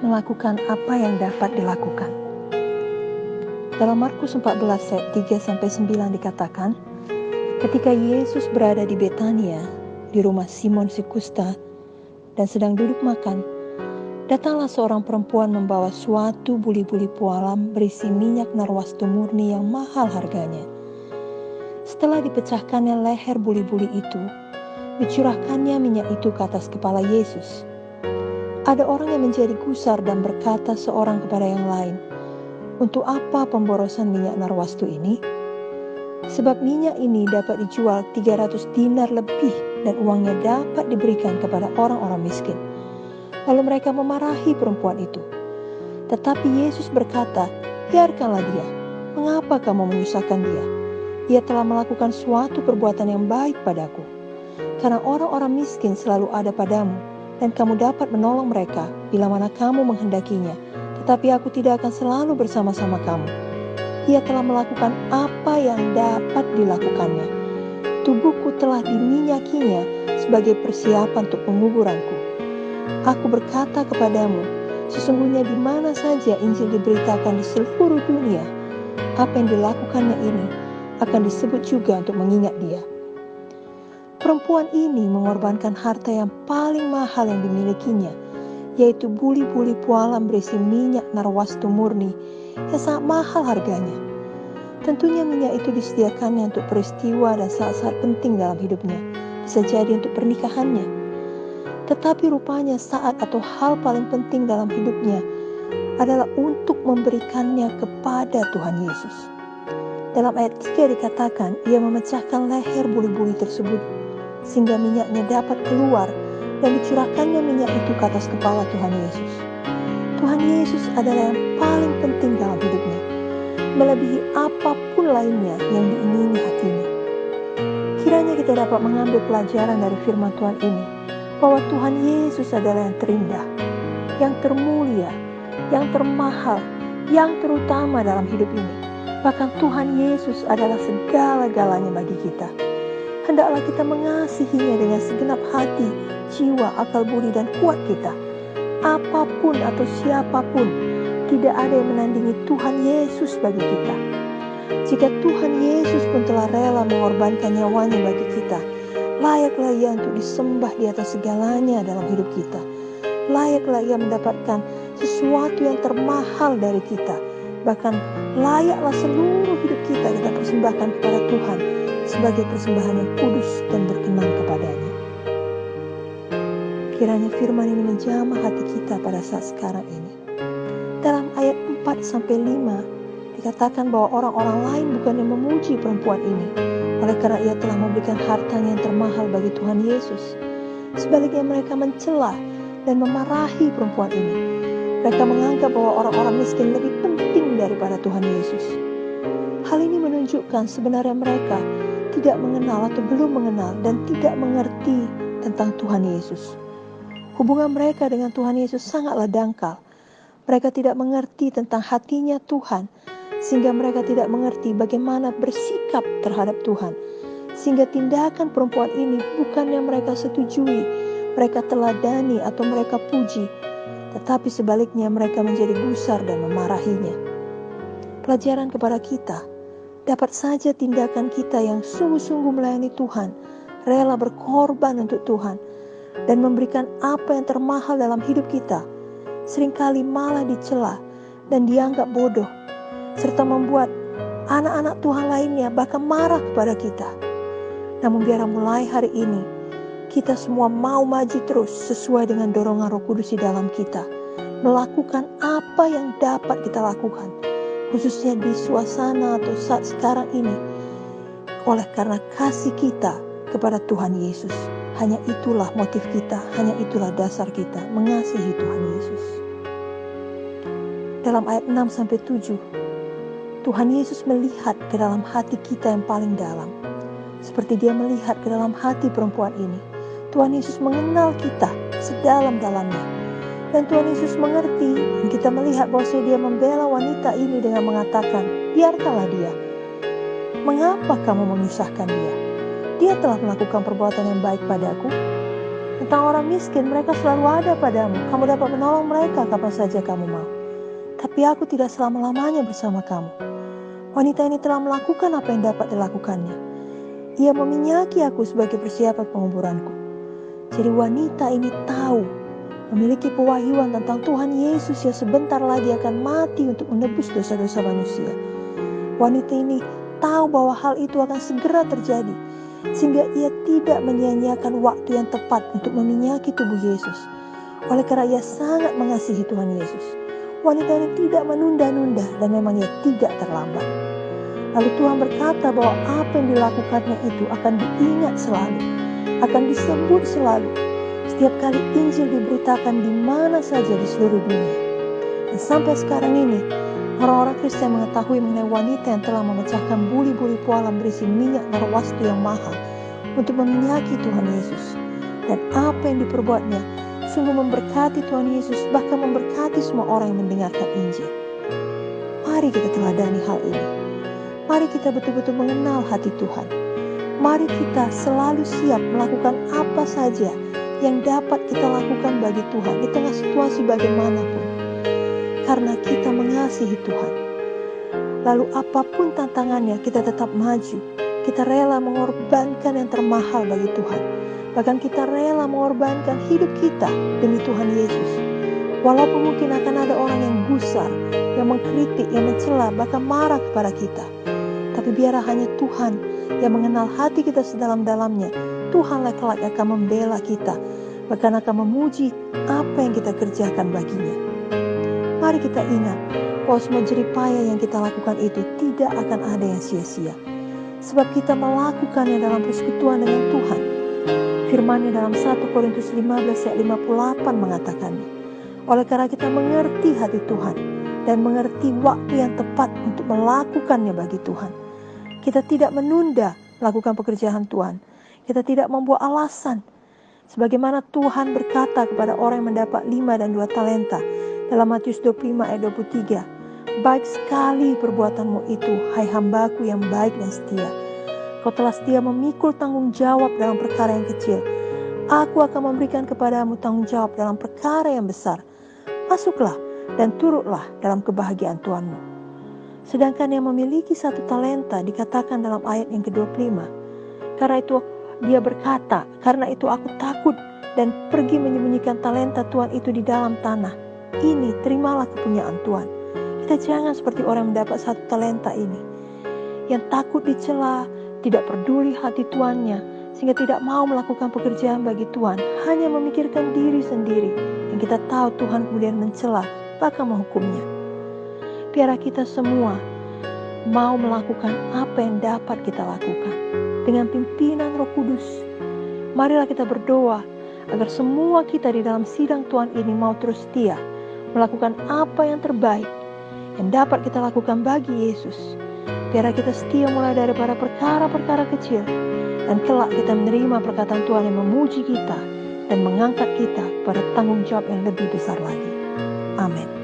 melakukan apa yang dapat dilakukan. Dalam Markus 14 ayat 3-9 dikatakan, ketika Yesus berada di Betania, di rumah Simon si Kusta, dan sedang duduk makan, datanglah seorang perempuan membawa suatu buli-buli pualam berisi minyak narwastu murni yang mahal harganya. Setelah dipecahkannya leher buli-buli itu, dicurahkannya minyak itu ke atas kepala Yesus. Ada orang yang menjadi gusar dan berkata seorang kepada yang lain, "Untuk apa pemborosan minyak narwastu ini? Sebab minyak ini dapat dijual 300 dinar lebih dan uangnya dapat diberikan kepada orang-orang miskin." Lalu mereka memarahi perempuan itu. Tetapi Yesus berkata, "Biarkanlah dia. Mengapa kamu menyusahkan dia? Ia telah melakukan suatu perbuatan yang baik padaku. Karena orang-orang miskin selalu ada padamu, dan kamu dapat menolong mereka bila mana kamu menghendakinya. Tetapi aku tidak akan selalu bersama-sama kamu. Ia telah melakukan apa yang dapat dilakukannya. Tubuhku telah diminyakinya sebagai persiapan untuk penguburanku. Aku berkata kepadamu, sesungguhnya di mana saja Injil diberitakan di seluruh dunia, apa yang dilakukannya ini akan disebut juga untuk mengingat dia." Perempuan ini mengorbankan harta yang paling mahal yang dimilikinya, yaitu buli-buli pualam berisi minyak narwastu murni yang sangat mahal harganya. Tentunya minyak itu disediakannya untuk peristiwa dan saat-saat penting dalam hidupnya, bisa jadi untuk pernikahannya. Tetapi rupanya saat atau hal paling penting dalam hidupnya adalah untuk memberikannya kepada Tuhan Yesus. Dalam ayat 3 dikatakan, ia memecahkan leher buli-buli tersebut, sehingga minyaknya dapat keluar dan dicurahkannya minyak itu ke atas kepala Tuhan Yesus. Tuhan Yesus adalah yang paling penting dalam hidupnya, melebihi apapun lainnya yang diingini hatinya. Kiranya kita dapat mengambil pelajaran dari firman Tuhan ini, bahwa Tuhan Yesus adalah yang terindah, yang termulia, yang termahal, yang terutama dalam hidup ini. Bahkan Tuhan Yesus adalah segala-galanya bagi kita. Hendaklah kita mengasihinya dengan segenap hati, jiwa, akal budi, dan kuat kita. Apapun atau siapapun, tidak ada yang menandingi Tuhan Yesus bagi kita. Jika Tuhan Yesus pun telah rela mengorbankan nyawanya bagi kita, layaklah ia untuk disembah di atas segalanya dalam hidup kita. Layaklah ia mendapatkan sesuatu yang termahal dari kita. Bahkan layaklah seluruh hidup kita persembahkan kepada Tuhan sebagai persembahan yang kudus dan berkenan kepadanya. Kiranya firman ini menjamah hati kita pada saat sekarang ini. Dalam ayat 4-5 dikatakan bahwa orang-orang lain bukannya memuji perempuan ini, oleh karena ia telah memberikan hartanya yang termahal bagi Tuhan Yesus. Sebaliknya mereka mencela dan memarahi perempuan ini. Mereka menganggap bahwa orang-orang miskin lebih penting daripada Tuhan Yesus. Hal ini menunjukkan sebenarnya mereka tidak mengenal atau belum mengenal dan tidak mengerti tentang Tuhan Yesus. Hubungan mereka dengan Tuhan Yesus sangatlah dangkal. Mereka tidak mengerti tentang hatinya Tuhan, sehingga mereka tidak mengerti bagaimana bersikap terhadap Tuhan. Sehingga tindakan perempuan ini bukannya mereka setujui, mereka teladani atau mereka puji, tetapi sebaliknya mereka menjadi gusar dan memarahinya. Pelajaran kepada kita, dapat saja tindakan kita yang sungguh-sungguh melayani Tuhan, rela berkorban untuk Tuhan, dan memberikan apa yang termahal dalam hidup kita, seringkali malah dicela dan dianggap bodoh, serta membuat anak-anak Tuhan lainnya bahkan marah kepada kita. Namun biarlah mulai hari ini, kita semua mau maju terus sesuai dengan dorongan Roh Kudus di dalam kita, melakukan apa yang dapat kita lakukan, khususnya di suasana atau saat sekarang ini, oleh karena kasih kita kepada Tuhan Yesus. Hanya itulah motif kita, hanya itulah dasar kita mengasihi Tuhan Yesus. Dalam ayat 6-7, Tuhan Yesus melihat ke dalam hati kita yang paling dalam. Seperti dia melihat ke dalam hati perempuan ini. Tuhan Yesus mengenal kita sedalam-dalamnya. Dan Tuhan Yesus mengerti, dan kita melihat bahwa dia membela wanita ini dengan mengatakan, "Biarkanlah dia. Mengapa kamu menyusahkan dia? Dia telah melakukan perbuatan yang baik padaku." Tentang orang miskin, mereka selalu ada padamu. Kamu dapat menolong mereka kapan saja kamu mau. Tapi aku tidak selama-lamanya bersama kamu. Wanita ini telah melakukan apa yang dapat dilakukannya. Ia meminyaki aku sebagai persiapan penguburanku. Jadi wanita ini tahu, memiliki pewahyuan tentang Tuhan Yesus yang sebentar lagi akan mati untuk menebus dosa-dosa manusia. Wanita ini tahu bahwa hal itu akan segera terjadi, sehingga ia tidak menyia-nyiakan waktu yang tepat untuk meminyaki tubuh Yesus. Oleh karena ia sangat mengasihi Tuhan Yesus, wanita ini tidak menunda-nunda dan memang ia tidak terlambat. Lalu Tuhan berkata bahwa apa yang dilakukannya itu akan diingat selalu, akan disebut selalu, setiap kali Injil diberitakan di mana saja di seluruh dunia. Dan sampai sekarang ini, orang-orang Kristen mengetahui mengenai wanita yang telah memecahkan buli-buli pualam berisi minyak narwastu yang mahal untuk meminyaki Tuhan Yesus. Dan apa yang diperbuatnya sungguh memberkati Tuhan Yesus, bahkan memberkati semua orang yang mendengarkan Injil. Mari kita teladani hal ini. Mari kita betul-betul mengenal hati Tuhan. Mari kita selalu siap melakukan apa saja yang dapat kita lakukan bagi Tuhan di tengah situasi bagaimanapun. Karena kita mengasihi Tuhan. Lalu apapun tantangannya, kita tetap maju. Kita rela mengorbankan yang termahal bagi Tuhan. Bahkan kita rela mengorbankan hidup kita demi Tuhan Yesus. Walaupun mungkin akan ada orang yang gusar, yang mengkritik, yang mencela, bahkan marah kepada kita. Tapi biarlah hanya Tuhan yang mengenal hati kita sedalam-dalamnya. Tuhanlah kelak akan membela kita, bahkan akan memuji apa yang kita kerjakan baginya. Mari kita ingat bahwa semua jeripaya yang kita lakukan itu tidak akan ada yang sia-sia. Sebab kita melakukannya dalam persekutuan dengan Tuhan. Firman-Nya dalam 1 Korintus 15 ayat 58 mengatakannya. Oleh karena kita mengerti hati Tuhan dan mengerti waktu yang tepat untuk melakukannya bagi Tuhan. Kita tidak menunda melakukan pekerjaan Tuhan. Kita tidak membuat alasan. Sebagaimana Tuhan berkata kepada orang yang mendapat 5 dan 2 talenta dalam Matius 25 ayat 23. Baik sekali perbuatanmu itu, hai hambaku yang baik dan setia. Kau telah setia memikul tanggung jawab dalam perkara yang kecil. Aku akan memberikan kepadamu tanggung jawab dalam perkara yang besar. Masuklah dan turutlah dalam kebahagiaan Tuhanmu. Sedangkan yang memiliki 1 talenta dikatakan dalam ayat yang ke-25. Karena itu dia berkata, karena itu aku takut dan pergi menyembunyikan talenta Tuhan itu di dalam tanah. Ini terimalah kepunyaan Tuhan. Kita jangan seperti orang yang mendapat 1 talenta ini, yang takut dicela, tidak peduli hati tuannya, sehingga tidak mau melakukan pekerjaan bagi Tuhan, hanya memikirkan diri sendiri. Dan kita tahu Tuhan kemudian mencela, bahkan menghukumnya. Biarlah kita semua mau melakukan apa yang dapat kita lakukan dengan pimpinan Roh Kudus. Marilah kita berdoa agar semua kita di dalam sidang Tuhan ini mau terus setia melakukan apa yang terbaik yang dapat kita lakukan bagi Yesus. Biarlah kita setia mulai dari para perkara-perkara kecil, dan kelak kita menerima perkataan Tuhan yang memuji kita dan mengangkat kita pada tanggung jawab yang lebih besar lagi. Amin.